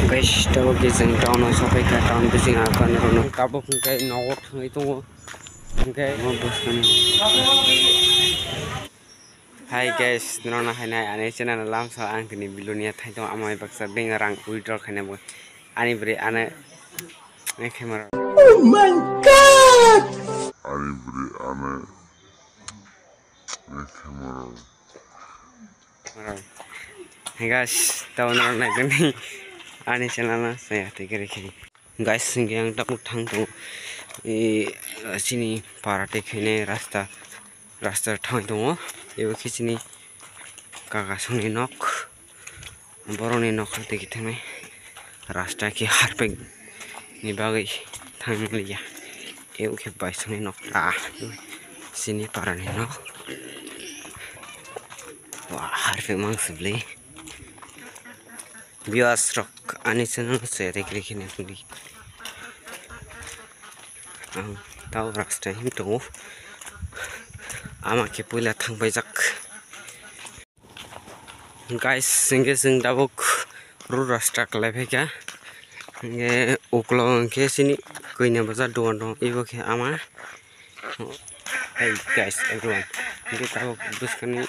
guys, tahu kita tahun sampai ke tahun bising akan orang tabuk mungkin nawat itu mungkin bos kami. Hai guys, nona hai ane channel lam so ang kini bilunia thai to amai baksa ding rang withdraw khane bo ani bre ane camera. Oh my god! Ani bre ane camera. Hey guys, tahu nona kini ane channel saya tikar kini. Guys, yang tak utang tu sini parate kene rasta thang tu eu kisini kakak suni nok boroni nok te kitame rasta ki harpe ni bagai thang liya eu ke bai suni nok sini parani nok wah harpe mang sebli bias rock ani channel se rekli kene tuli tahu rasta hin tu ama ke pula thang bajak guys singe sing dabuk ru rasta klai pheka nge uklo ke sini koina baza don ibo ke ama hey guys everyone nge tabuk buskani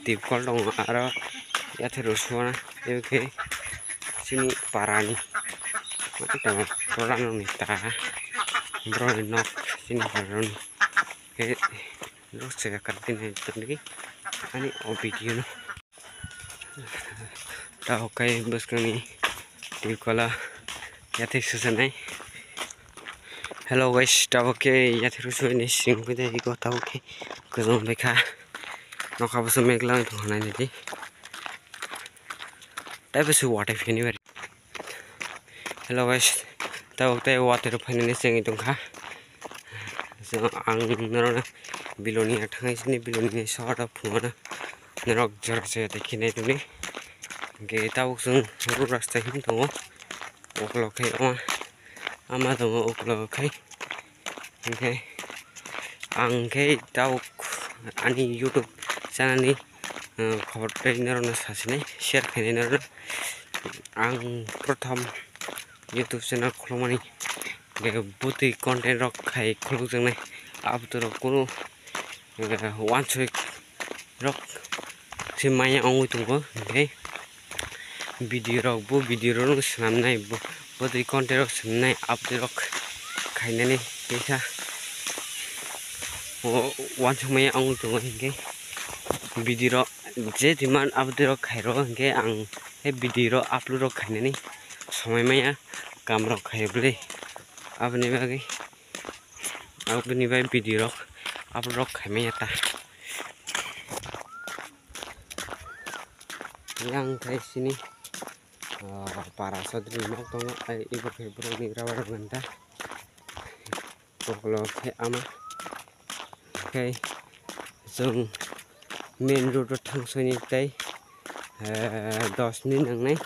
tip kol dong aro yathe ruswana ibo ke sini parani mata torano ni ta bro nok sini parani ke lo se kartin hai tundgi ani o video no tahu kai bus kami di kola yathe susanai hello guys tahu ke yathe rusu ni sing pide iko tahu ke kuzong beka noka busu megla itu hana ni tapi su water fini bari hello guys tahu te water fini ni sing itu kha so ang narona bilonia thang sini bilonia sort of phuna nerok jor se dekhine tuni ge tahu sung ru rasta hin to oklo khai ama to oklo khai ge ang ge tahu ani youtube channel ni khobor tai narona sasine share khai narona ang prothom youtube channel kholomani ge buti content rok khai kholu jang nai ab to kono one week rock si maya ongui tunggu okay video rock bu video rock senamnai bu di content rock senamnai update rock khainani pesa one week maya ongui tunggu okay video rock je demand update rock khairo okay ang he video rock upload rock khainani samay maya kam rock khaibli abni bagi abni bai video rock upload rock khaimaya ta yang kai sini para sadri nok tong ai ibo ke bro ni rawar ganta poklo ke ama kai jong main road thang soni tai 10 min nang nai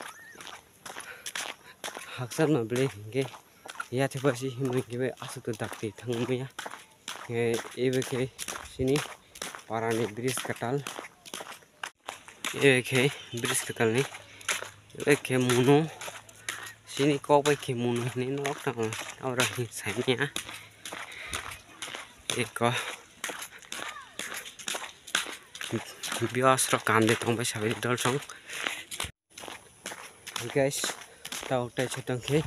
haksan ma ble ge ya the basi himoi ge asu to dakti thang me ya ibo ke sini parani bridge katal एक है bridge के तलने एक है मुनो सिनी कॉपे के मुनो ने नोकता और ही साइनिया एक बियास र काम दे तंग सबै डल सङ गाइस ताउटै छतङ खे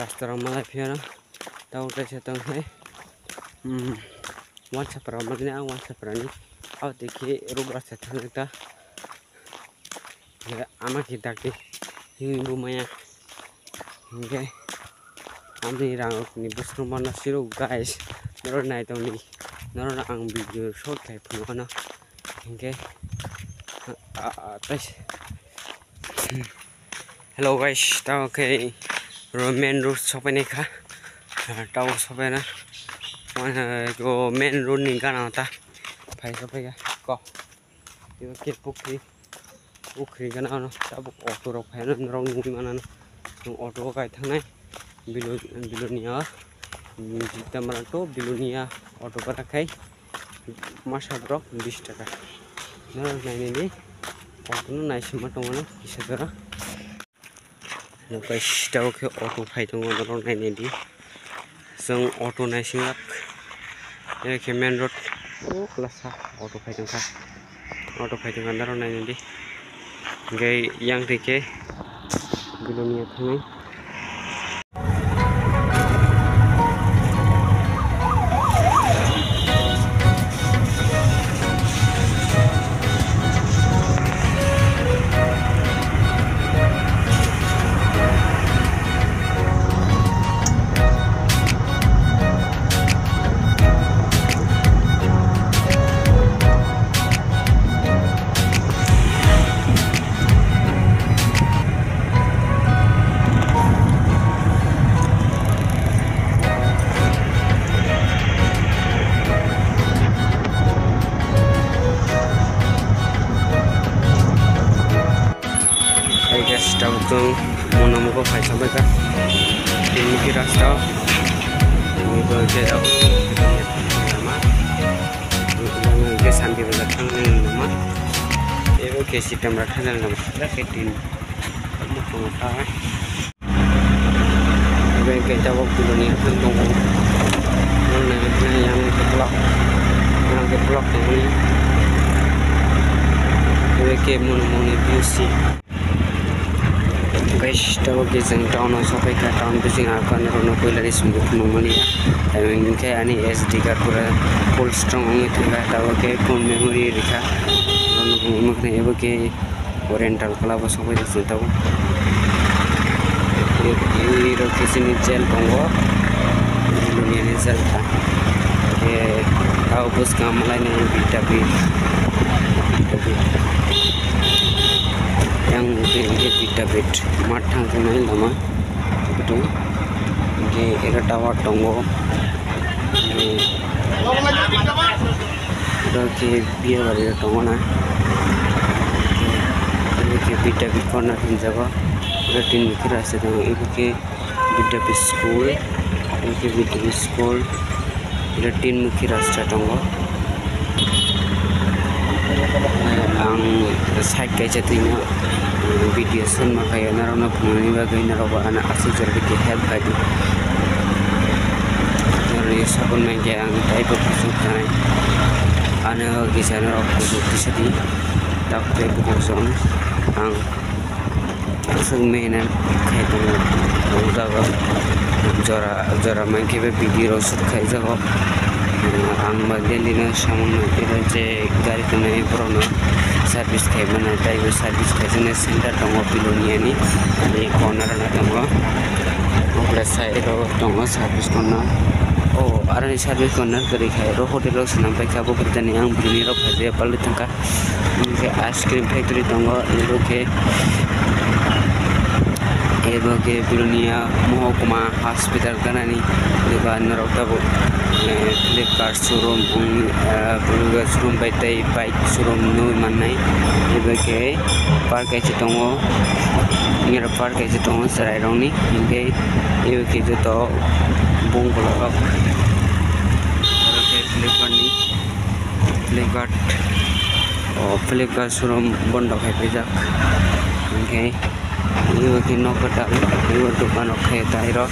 रास्ता र मलाई फेर ताउटै छतङ खे वाट्सएप र मजने वाट्सएप र नि अब देखि रुब रास्ता Thangta ama kita ke hinggu maya hingga ami rang ni busru mana siru guys noro nai to ni noro ang video short kai phuna hingga hello guys tao ke main road sopai ni kha tao sopai na mana ko main road ni kana ta phai sopai ga ko yo ke pukri ukri kana no tabuk auto rok phaina rong nui mana no auto kai thangnai bilonia jita mana to bilonia auto para khai masa rok 20 taka no nai ni auto no nai sima to mana kisa dara guys tahu ke auto fai dong orang naik ni seng auto naik singap ini ke main road kelas auto fai dong orang naik ni gay yang dike belum niat ni Tahu mana muka fai sampai kan ini kira tahu ini berjaya nama yang ke sambil berdatang nama itu ke sistem berdatang nama sudah ke tin kamu pengatar yang ke jawab dulu ni tentang yang ke blok ini itu ke mana beauty guys tahu ke town sampai ke town bising akan rono koila ni sumbu nomani ya ini kayak ani SD card pura full strong itu kan tahu ke phone memory rika rono mukne ebo ke rental kala bos sampai itu tahu ini lokasi ni jail tunggu dunia ni jail ta ke tahu bos kamalai ni tapi yang ini bit matang tunai lama itu ini era tower tonggo ini ke biar balik tonggo na ini ke bit corner jaga ada tin kira sedang ini ke bit school ini ke bit school ada tin kira tonggo ang side kaca tinggal video sun makanya narono pengen bagai naroba anak asli jadi ke help kadi narono sabun meja yang type kesukaan anak kisah narono bukti sedih tak type kesukaan ang langsung mainan kayak tu jaga jora main kebe video shoot kayak jaga ang bagian dina samun itu je gari tu naik perono service kayak mana type service kayak jenis center tonggo pilonia ni di corner na tonggo plus side ro tonggo service corner oh ada di service corner dari kayak ro hotel ro sampai kabu bertani yang bini ro kaje palu tangka ini ice cream factory tonggo itu ke ebo ke pilonia mohokuma hospital kana ni juga naro tabu Flipkart showroom puluga showroom baitai bike showroom no manai ebo ke park ai tongo ngira park ai tongo sarai rongni inge ebo ke to bongkola ke Flipkart showroom bondo kai pejak inge ini bagi nokata ini dukaan oke tairo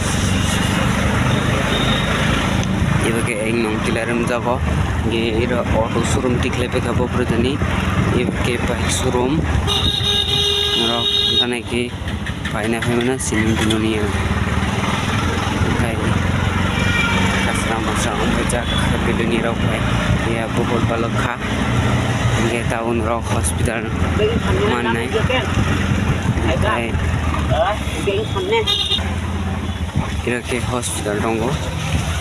ini bagi engong tilaram jago ini auto showroom tikle pe kabo pradani ini bagi bike showroom naro kana ki paina femana sining dunia kai kasra masa ombajak dunia ro kai ya bobol balokha ini tahun ro hospital manai kira ke hospital tonggo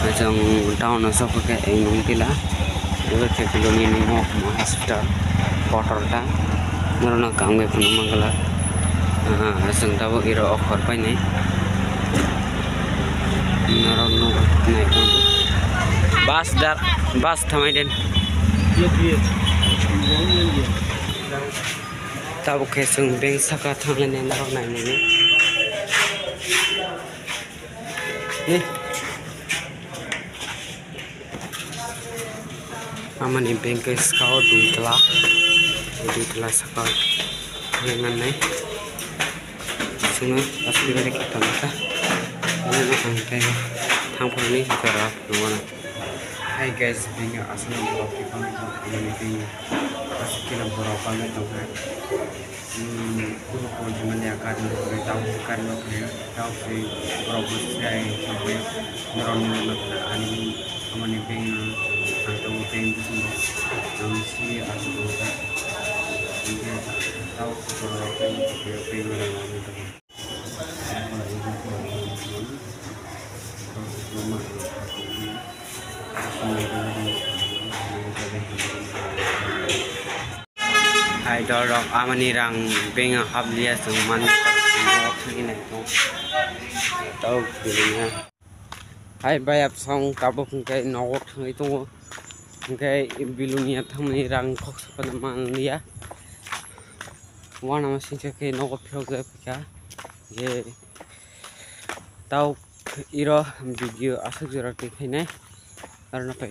macam town asal ke engong tila juga ke piloni ni mo hospital portal ta narona kamge pun mangala asal tahu iro okor pai nai narono nai tonggo bas thamai den tahu ke sung beng saka thang le naro nai ni ni aman in beng ke skau du tla saka lengan nai semua pasti beri kita maka ini angkai tangpurni cara nongol. Hai guys, binga asal borok kita ini binga pasti kita borok kami tuh kan. Kulo ko cuman ya kan dari tahu kan lo kayak tahu si borok saya sampai meron ani amani binga atau binga semua yang si asal borok ini tahu borok kayak binga orang itu. Hai dorong amani rang benga hablia seman ini tahu pilihnya. Hai bayap song tabuk kai nowok itu kai bilunia thamani rang kok sepan dia. Wana masih kai nowok program ka je tahu iro video asal jurak ini karena apa